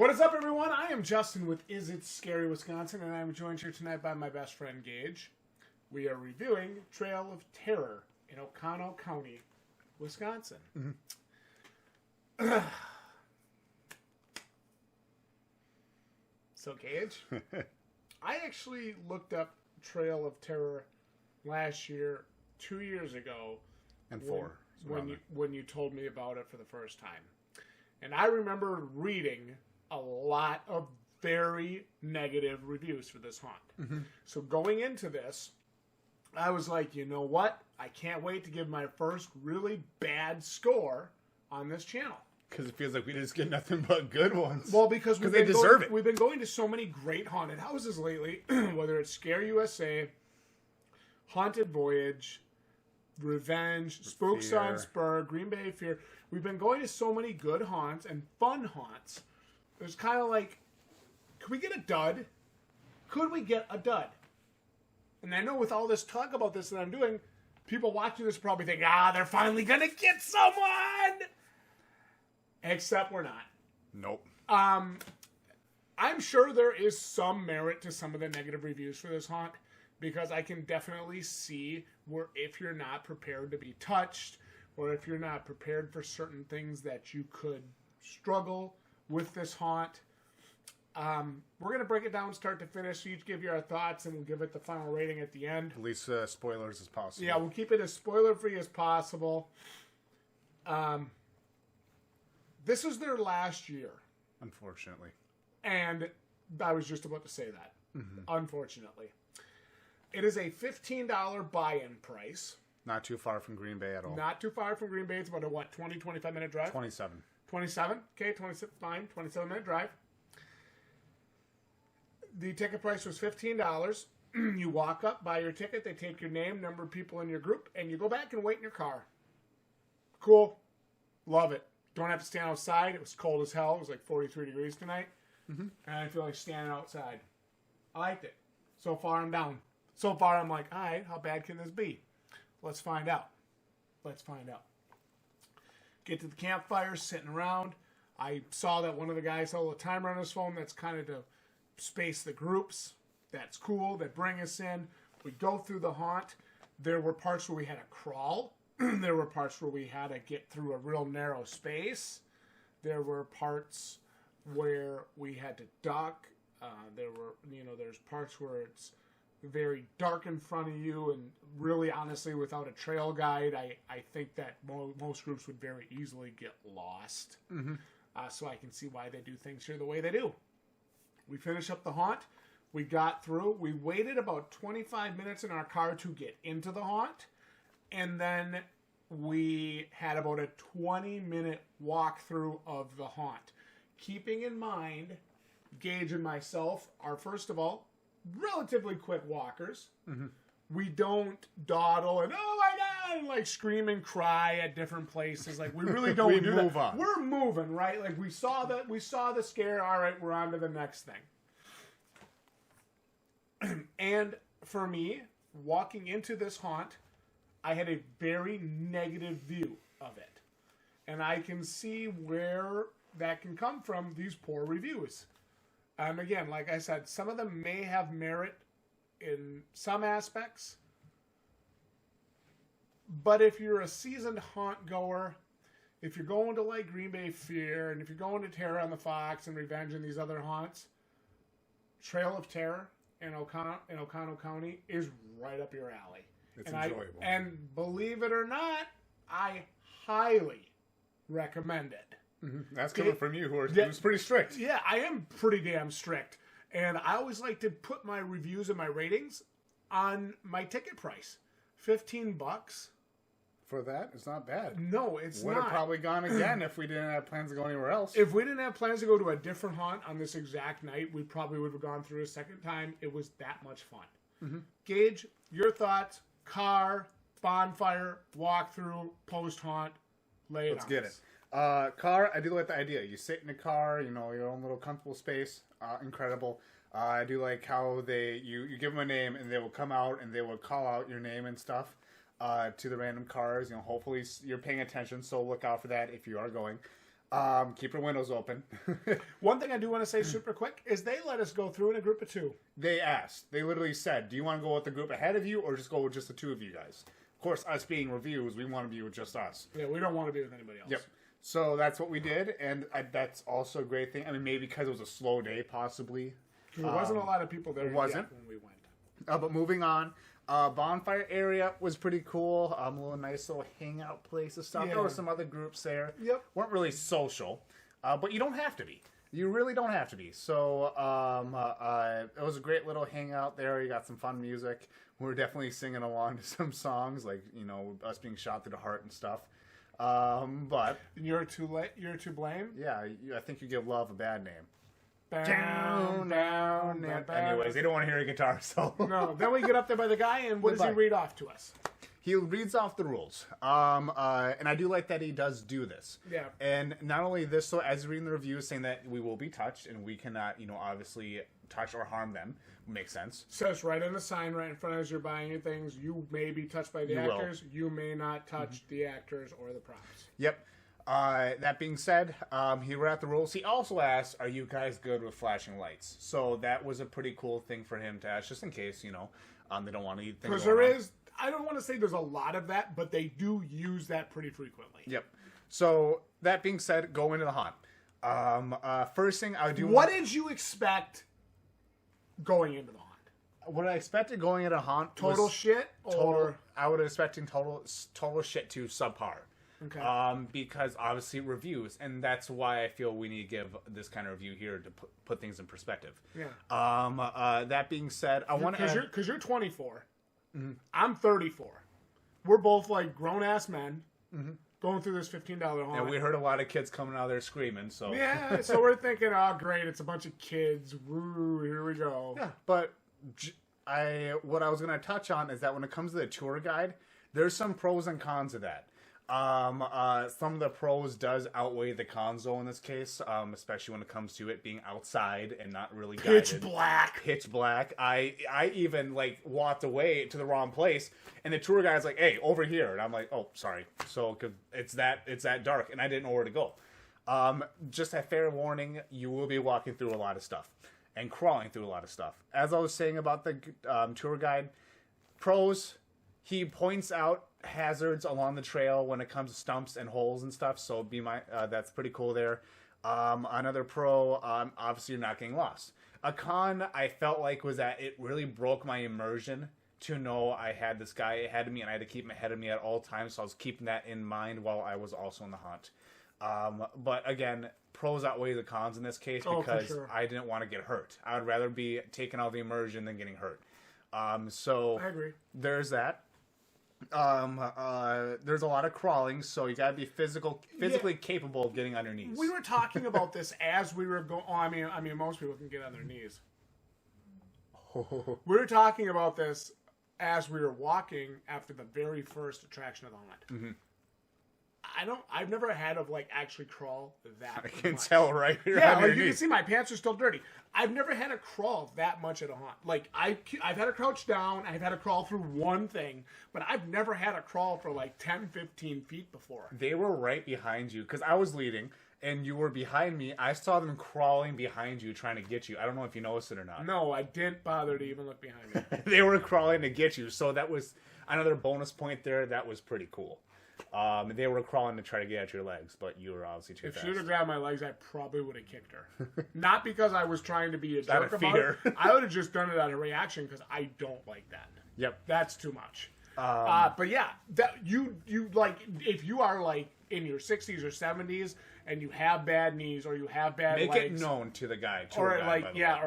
What is up, everyone? I am Justin with Is It Scary Wisconsin, and I'm joined here tonight by my best friend, Gage. We are reviewing Trail of Terror in Oconto County, Wisconsin. So, Gage, I actually looked up Trail of Terror last year, 2 years ago. And four. When you told me about it for the first time. And I remember reading a lot of very negative reviews for this haunt. Mm-hmm. So going into this, I was like, you know what? I can't wait to give my first really bad score on this channel. Because it feels like we just get nothing but good ones. Well, because they deserve it. We've been going to so many great haunted houses lately, whether it's Scare USA, Haunted Voyage, Revenge, Spooks on Spur, Green Bay Fear. We've been going to so many good haunts and fun haunts. It's kind of like, could we get a dud? Could we get a dud? And I know with all this talk about this that I'm doing, people watching this probably think, they're finally going to get someone! Except we're not. Nope. I'm sure there is some merit to some of the negative reviews for this haunt, because I can definitely see where if you're not prepared to be touched, or if you're not prepared for certain things that you could struggle with this haunt. We're going to break it down start to finish, so each give you our thoughts, and we'll give it the final rating at the end. At least spoilers as possible. Yeah, we'll keep it as spoiler-free as possible. This is their last year. Unfortunately. And I was just about to say that. Mm-hmm. Unfortunately. It is a $15 buy-in price. Not too far from Green Bay at all. Not too far from Green Bay. It's about a, 25 minute drive? 27. 27? Okay, 27, fine. 27-minute drive. The ticket price was $15. You walk up, buy your ticket. They take your name, number of people in your group, and you go back and wait in your car. Cool. Love it. Don't have to stand outside. It was cold as hell. It was like 43 degrees tonight. Mm-hmm. And I feel like standing outside. I liked it. So far, I'm down. So far, I'm like, all right, how bad can this be? Let's find out. Let's find out. Get to the campfire, sitting around. I saw that one of the guys held a timer on his phone. That's kind of to space the groups. That's cool. They bring us in. We go through the haunt. There were parts where we had to crawl. There were parts where we had to get through a real narrow space. There were parts where we had to duck. There's parts where it's very dark in front of you, and really, honestly, without a trail guide, I think that most groups would very easily get lost. Mm-hmm. So I can see why they do things here the way they do. We finish up the haunt. We got through. We waited about 25 minutes in our car to get into the haunt, and then we had about a 20-minute walkthrough of the haunt. Keeping in mind, Gage and myself are, first of all, relatively quick walkers. Mm-hmm. We don't dawdle and oh my god, and like scream and cry at different places. Like we really don't we move on. We're moving, right? Like we saw the scare. All right, we're on to the next thing. And for me, walking into this haunt, I had a very negative view of it, and I can see where that can come from. These poor reviews. Again, like I said, some of them may have merit in some aspects. But if you're a seasoned haunt goer, if you're going to like Green Bay Fear, and if you're going to Terror on the Fox and Revenge and these other haunts, Trail of Terror in Oconto County is right up your alley. It's enjoyable. And believe it or not, I highly recommend it. Mm-hmm. That's coming from you, who's pretty strict. Yeah, I am pretty damn strict. And I always like to put my reviews and my ratings on my ticket price. $15. For that? It's not bad. No, it's Would not. have probably gone again if we didn't have plans to go anywhere else. If we didn't have plans to go to a different haunt on this exact night, we probably would have gone through a second time. It was that much fun. Mm-hmm. Gage, your thoughts? Car, bonfire, walkthrough, post-haunt, lay it on. Let's get it. Car, I do like the idea. You sit in the car, your own little comfortable space. Incredible. I do like how you give them a name and they will come out and they will call out your name and stuff to the random cars. Hopefully you're paying attention, so look out for that if you are going. Keep your windows open. One thing I do want to say super quick is they let us go through in a group of 2. They asked. They literally said, do you want to go with the group ahead of you or just go with just the 2 of you guys? Of course, us being reviews, we want to be with just us. Yeah, we don't want to be with anybody else. Yep. So that's what we did, and that's also a great thing. I mean, maybe because it was a slow day, possibly. There wasn't a lot of people there when we went. But moving on, bonfire area was pretty cool. A little nice little hangout place and stuff. Yeah. There were some other groups there. Yep. Weren't really social, but you don't have to be. You really don't have to be. So it was a great little hangout there. You got some fun music. We were definitely singing along to some songs, like, you know, us being shot through the heart and stuff. But You're too late. You're to blame. yeah, I think you give love a bad name. Down. Anyways, they don't want to hear a guitar solo. No. Then we get up there by the guy, and what does he Goodbye. read off to us? He reads off the rules. And I do like that he does do this. Yeah. And not only this, so as reading the reviews saying that we will be touched and we cannot, you know, obviously touch or harm them. Makes sense. Says right on the sign right in front of us, you're buying your things. You may be touched by the actors. You may not touch the actors or the props. Yep. That being said, he read out the rules. He also asked, are you guys good with flashing lights? So that was a pretty cool thing for him to ask, just in case, you know, they don't want to eat things. Because there is, I don't want to say there's a lot of that, but they do use that pretty frequently. Yep. So that being said, go into the haunt. First thing I do. What did you expect going into the haunt? What I expected going into haunt Total was shit? Or... I would have expecting total shit to subpar. Okay. Because obviously reviews, and that's why I feel we need to give this kind of review here to put things in perspective. Yeah. That being said, I want to because you're 24, I'm 34. We're both like grown ass men going through this $15 haunt. and we heard a lot of kids coming out there screaming. So Yeah, so we're thinking, oh great, it's a bunch of kids. Woo, here we go. yeah, but what I was going to touch on is that when it comes to the tour guide, there's some pros and cons of that. Some of the pros does outweigh the cons though in this case, especially when it comes to it being outside and not really guided. Pitch black. I even like walked away to the wrong place, and the tour guide's like, "Hey, over here," and I'm like, "Oh, sorry." So 'cause it's that dark, and I didn't know where to go. Just a fair warning: you will be walking through a lot of stuff and crawling through a lot of stuff. As I was saying about the tour guide, pros. He points out hazards along the trail when it comes to stumps and holes and stuff, so that's pretty cool there. Another pro, obviously you're not getting lost. A con I felt like was that it really broke my immersion to know I had this guy ahead of me and I had to keep him ahead of me at all times, so I was keeping that in mind while I was also in the hunt. But again, pros outweigh the cons in this case because I didn't want to get hurt. I would rather be taking out the immersion than getting hurt. So I agree. There's that. There's a lot of crawling, so you gotta be physically capable of getting on your knees. We were talking about this as we were going. Oh, I mean, most people can get on their knees. We were talking about this as we were walking after the very first attraction of the haunt. I've never had to like actually crawl that much. I can tell right here. Yeah, like you can see my pants are still dirty. I've never had to crawl that much at a haunt. Like I've had to crouch down, I've had to crawl through one thing, but I've never had to crawl for like 10, 15 feet before. They were right behind you because I was leading and you were behind me. I saw them crawling behind you trying to get you. I don't know if you noticed it or not. No, I didn't bother to even look behind me. They were crawling to get you, so that was another bonus point there. That was pretty cool. They were crawling to try to get at your legs, but you were obviously too fast. If she would have grabbed my legs, I probably would have kicked her. Not because I was trying to be a jerk Out of about fear. it. I would have just done it out of reaction because I don't like that. Yep. That's too much. But yeah, that you like if you are like in your 60s or 70s and you have bad knees or you have bad legs. Make it known to the guy. Or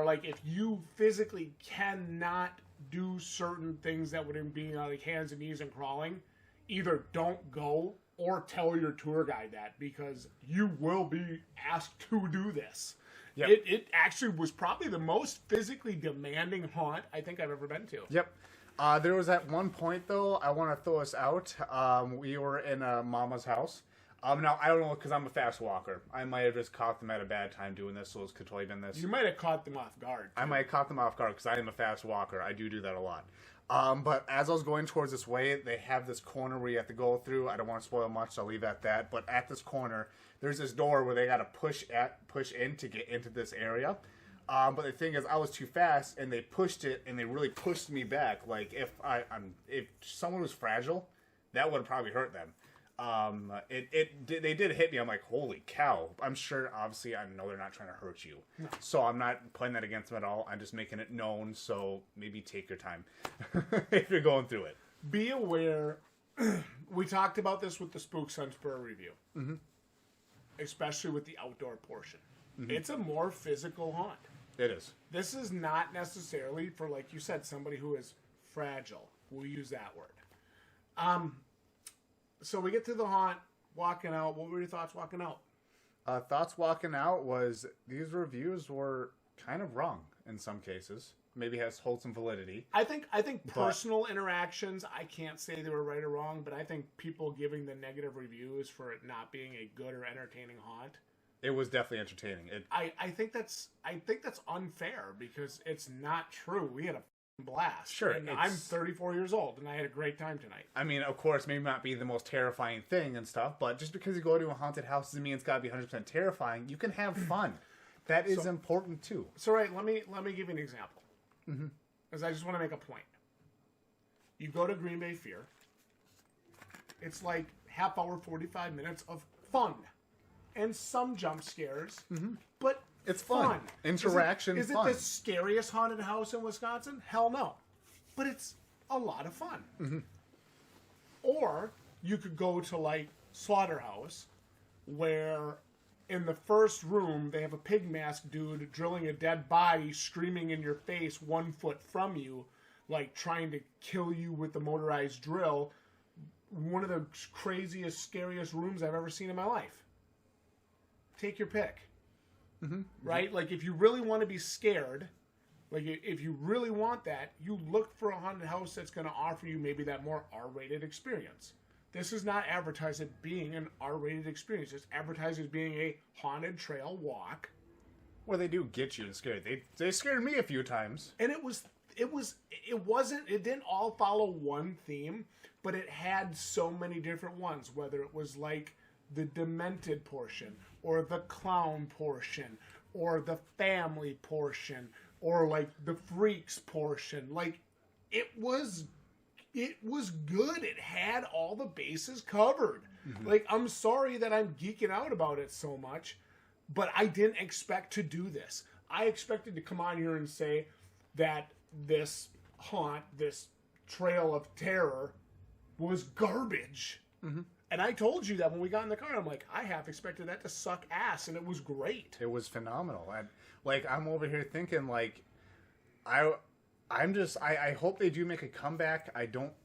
like if you physically cannot do certain things that would be on like hands and knees and crawling, either don't go or tell your tour guide that because you will be asked to do this. Yep. It actually was probably the most physically demanding haunt I think I've ever been to. Yep. There was at one point, though, I want to throw us out. We were in Mama's house. Now, I don't know, because I'm a fast walker. I might have just caught them at a bad time doing this, so it's controlling this. You might have caught them off guard. I might have caught them off guard, because I am a fast walker. I do that a lot. But as I was going towards this way, they have this corner where you have to go through. I don't want to spoil much, so I'll leave it at that. But at this corner, there's this door where they got to push in to get into this area. But the thing is, I was too fast, and they pushed it, and they really pushed me back. Like, if someone was fragile, that would have probably hurt them. They did hit me. I'm like, holy cow. I'm sure, obviously, I know they're not trying to hurt you. No. So I'm not putting that against them at all. I'm just making it known, so maybe take your time if you're going through it. Be aware, we talked about this with the Spook Sunspur review, especially with the outdoor portion. It's a more physical haunt. It is. This is not necessarily for, like you said, somebody who is fragile. We'll use that word. So we get to the haunt, walking out. What were your thoughts walking out? Thoughts walking out was these reviews were kind of wrong in some cases. Maybe hold some validity. I think personal interactions, I can't say they were right or wrong, but I think people giving the negative reviews for it not being a good or entertaining haunt. It was definitely entertaining. I think that's unfair because it's not true. We had a blast. Sure. And I'm 34 years old, and I had a great time tonight. I mean, of course, maybe not be the most terrifying thing and stuff, but just because you go to a haunted house doesn't mean it's got to be 100% terrifying. You can have fun. That is important, too. So, right, let me give you an example. Because I just want to make a point. You go to Green Bay Fear. It's like half hour, 45 minutes of fun. And some jump scares, but it's fun. Interaction, is fun. Is it the scariest haunted house in Wisconsin? Hell no. But it's a lot of fun. Or you could go to, like, Slaughterhouse, where in the first room they have a pig mask dude drilling a dead body, screaming in your face 1 foot from you, like trying to kill you with the motorized drill. One of the craziest, scariest rooms I've ever seen in my life. Take your pick. Right? Like, if you really want to be scared, like, if you really want that, you look for a haunted house that's going to offer you maybe that more R-rated experience. This is not advertised as being an R-rated experience. It's advertised as being a haunted trail walk. Well, they do get you and scare you. They scared me a few times. And it didn't all follow one theme, but it had so many different ones, whether it was like the demented portion, or the clown portion, or the family portion, or like the freaks portion. Like, it was good. It had all the bases covered. Like, I'm sorry that I'm geeking out about it so much, but I didn't expect to do this. I expected to come on here and say that this haunt, this trail of terror, was garbage. And I told you that when we got in the car. I'm like, I half expected that to suck ass, and it was great. It was phenomenal. And, like, I'm over here thinking, like, I hope they do make a comeback.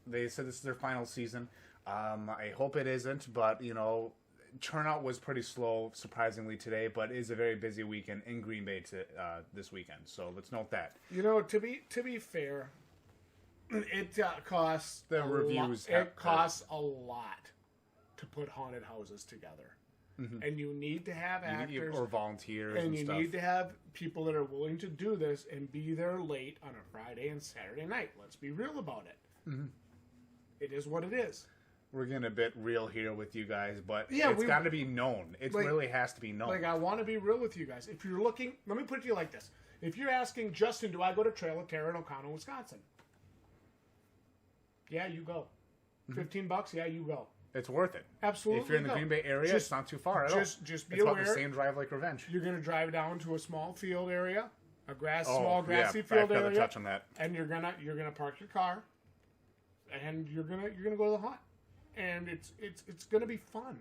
They said this is their final season. I hope it isn't, but, you know, turnout was pretty slow, surprisingly, today, but it is a very busy weekend in Green Bay this weekend. So let's note that. You know, to be fair, it costs It costs a lot to put haunted houses together. And you need to have actors or volunteers and you stuff. need to have people that are willing to do this and be there late on a Friday and Saturday night. Let's be real about it. It is what it is. We're getting a bit real here with you guys, but it's got to be known. It really has to be known. Like, I want to be real with you guys. If you're looking, let me put it to you like this. If you're asking, Justin, do I go to Trail of Terror in Oconto, Wisconsin? Yeah, you go. $15? Yeah, you go. It's worth it. Absolutely. If you're in the Green Bay area, it's not too far at all. Just be aware. It's about the same drive like Revenge. You're going to drive down to a small field area, small grassy field area. Touch on that. And you're gonna park your car, and you're gonna go to the haunt, and it's gonna be fun.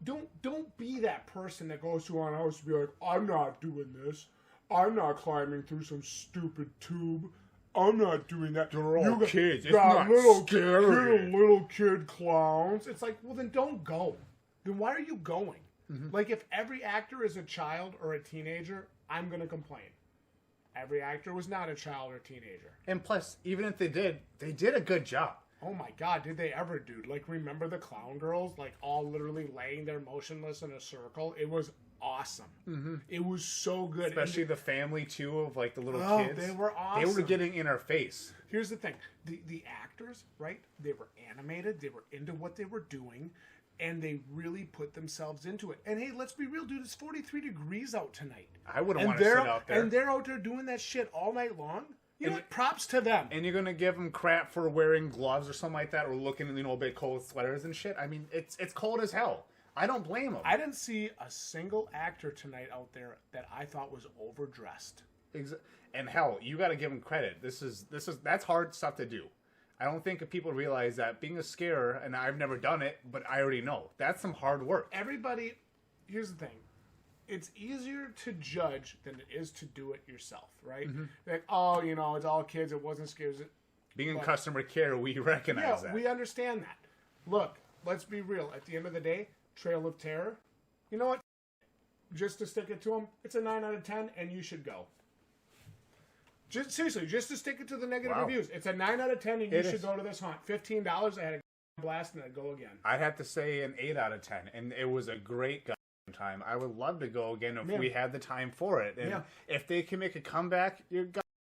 Don't be that person that goes to a house and be like, I'm not doing this. I'm not climbing through some stupid tube. I'm not doing that. They're all kids. It's got not scary. little kid clowns. It's like, well, then don't go. Then why are you going? Like, if every actor is a child or a teenager, I'm going to complain. Every actor was not a child or teenager. And plus, even if they did a good job. Oh my God, did they ever, dude? Like, remember the clown girls? Like, all literally laying there motionless in a circle? It was awesome. Mm-hmm. It was so good. Especially the family, too, of, like, the little kids. They were awesome. They were getting in our face. Here's the thing. The actors, right? They were animated. They were into what they were doing. And they really put themselves into it. And, hey, let's be real, dude. It's 43 degrees out tonight. I wouldn't want to sit out there. And they're out there doing that shit all night long. You know what? Props to them. And you're gonna give them crap for wearing gloves or something like that, or looking, a bit cold sweaters and shit. I mean, it's cold as hell. I don't blame them. I didn't see a single actor tonight out there that I thought was overdressed. And hell, you got to give them credit. That's hard stuff to do. I don't think people realize that being a scarer, and I've never done it, but I already know that's some hard work. Everybody, here's the thing. It's easier to judge than it is to do it yourself, right? Mm-hmm. Like, it's all kids. It wasn't scares. Being in customer care, we recognize that. Yeah, we understand that. Look, let's be real. At the end of the day, Trail of Terror, you know what? Just to stick it to them, it's a 9 out of 10, and you should go. Seriously, just to stick it to the negative reviews. It's a 9 out of 10, and you should go to this haunt. $15, I had a blast, and I'd go again. I'd have to say an 8 out of 10, and it was a great time. I would love to go again if we had the time for it. And if they can make a comeback, you're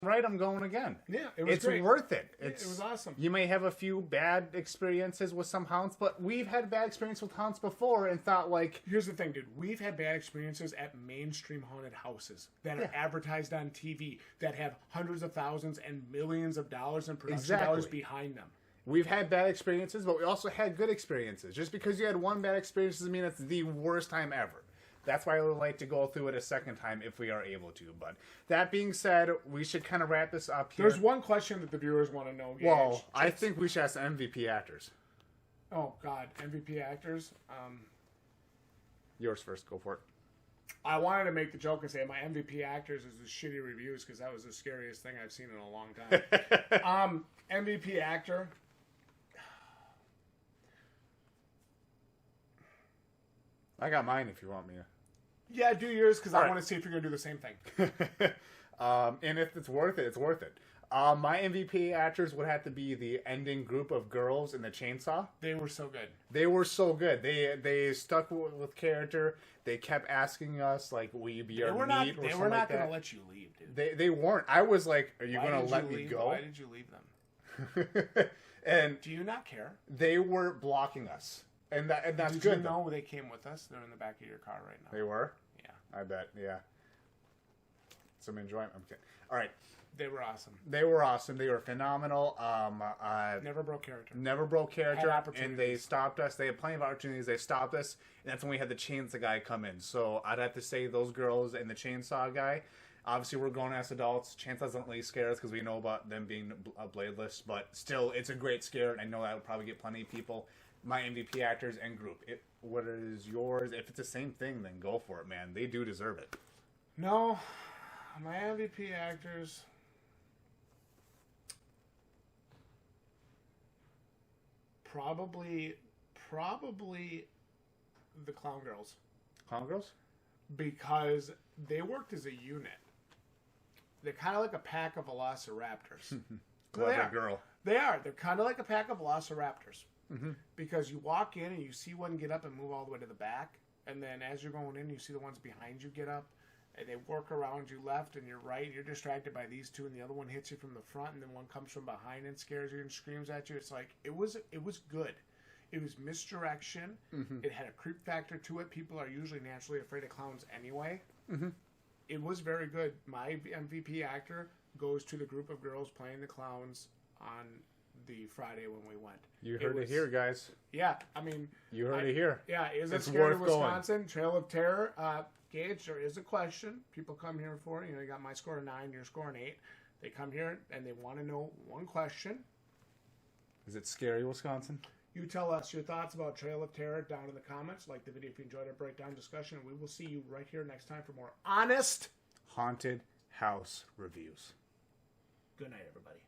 right, I'm going again. Yeah, it's great. Worth it. It was awesome. You may have a few bad experiences with some haunts, but we've had bad experiences with haunts before and thought, like... Here's the thing, dude. We've had bad experiences at mainstream haunted houses that are advertised on TV, that have hundreds of thousands and millions of dollars in production dollars behind them. We've had bad experiences, but we also had good experiences. Just because you had one bad experience doesn't mean it's the worst time ever. That's why I would like to go through it a second time if we are able to. But that being said, we should kind of wrap this up here. There's one question that the viewers want to know, Gage. Well, I think we should ask the MVP actors. Oh, God. MVP actors? Yours first. Go for it. I wanted to make the joke and say my MVP actors is the shitty reviews because that was the scariest thing I've seen in a long time. MVP actor... I got mine if you want me to. Yeah, do yours because I want to see if you're going to do the same thing. And if it's worth it, it's worth it. My MVP actors would have to be the ending group of girls in the chainsaw. They were so good. They were so good. They stuck with character. They kept asking us, like, will you be our lead or something like that? They were not going to let you leave, dude. They weren't. I was like, are you going to let me go? Why did you leave them? And do you not care? They were blocking us. And that's Did good. You know they came with us? They're in the back of your car right now. They were? Yeah. I bet, yeah. Some enjoyment. I'm kidding. All right. They were awesome. They were awesome. They were phenomenal. Never broke character. Never broke character. And they stopped us. They had plenty of opportunities. They stopped us. And that's when we had the chainsaw guy come in. So I'd have to say those girls and the chainsaw guy. Obviously, we're grown as adults. Chainsaws don't really scare us because we know about them being bladeless. But still, it's a great scare. And I know that would probably get plenty of people. My MVP actors and group. What is yours? If it's the same thing, then go for it, man. They do deserve it. No, my MVP actors. Probably the Clown Girls. Clown Girls? Because they worked as a unit. They're kind of like a pack of velociraptors. Clever girl. They are. They're kind of like a pack of velociraptors. Mm-hmm. Because you walk in and you see one get up and move all the way to the back, and then as you're going in, you see the ones behind you get up, and they work around you left and you're right. You're distracted by these two, and the other one hits you from the front, and then one comes from behind and scares you and screams at you. It's like it was good. It was misdirection. Mm-hmm. It had a creep factor to it. People are usually naturally afraid of clowns anyway. Mm-hmm. It was very good. My MVP actor goes to the group of girls playing the clowns on the Friday when we went. You heard it here, guys. Yeah, I mean... You heard it here. Yeah, is it scary to Wisconsin? Going. Trail of Terror. Gage, there is a question. People come here for, you got my score of 9, your score of 8. They come here and they want to know one question. Is it scary, Wisconsin? You tell us your thoughts about Trail of Terror down in the comments. Like the video if you enjoyed our breakdown discussion. We will see you right here next time for more honest... haunted house reviews. Good night, everybody.